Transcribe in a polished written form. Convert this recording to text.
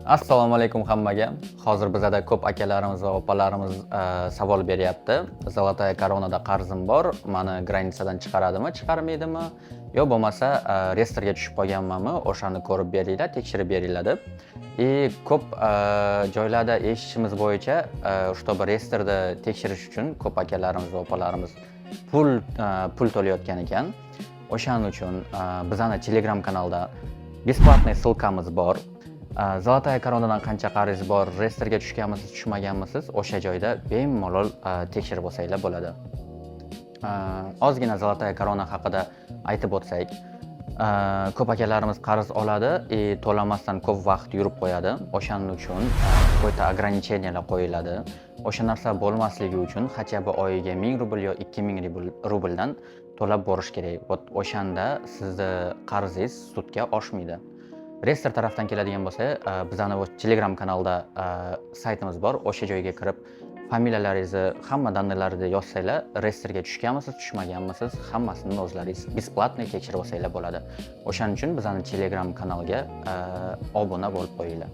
Assalomu alaykum hammaga. Hozir bizada ko'p akalarimiz va opalarimiz savol beryapti. Zolotaya koronada qarzim bor, meni granitsadan chiqaradimi, chiqarmaydimi? Yo bo'lmasa reyestrga tushib qolganmanmi? O'shani ko'rib beringlar, tekshirib beringlar deb. Ko'p joylarda eshitishimiz bo'yicha, чтобы reyestrda tekshirish uchun ko'p akalarimiz va opalarimiz pul to'layotgan ekan. O'shaning uchun bizning Telegram kanalda бесплатный ссылкamiz bor. Zolotaya koronadan qancha qarz bor, reyestrga tushganmisiz, tushmaganmisiz, o'sha joyda bemalol tekshirib olsanglar bo'ladi. Ozgina Zolotaya korona haqida aytib o'tsak, ko'p akalarimiz qarz oladi, to'lamasdan ko'p vaqt yurib qo'yadi. O'shaning uchun qo'yta ограничениялар qo'yiladi. O'sha narsa bo'lmasligi uchun хотя бы oyiga 1000 rubl yo 2000 rubldan to'lab borish kerak. O'shanda sizni qarzingiz sudga oshmaydi. Reyestr tarafdan keladigan bo'lsa, bizning Telegram kanalda saytimiz bor. O'sha joyga kirib, familiyalaringizni, hamma danlalarni yozsanglar, reyestrga tushganmisiz, tushmaganmisiz, hammasini o'zlaringiz бесплатный tekshirib olsanglar bo'ladi. O'shaning uchun bizning Telegram kanalga obuna bo'lib qo'yinglar.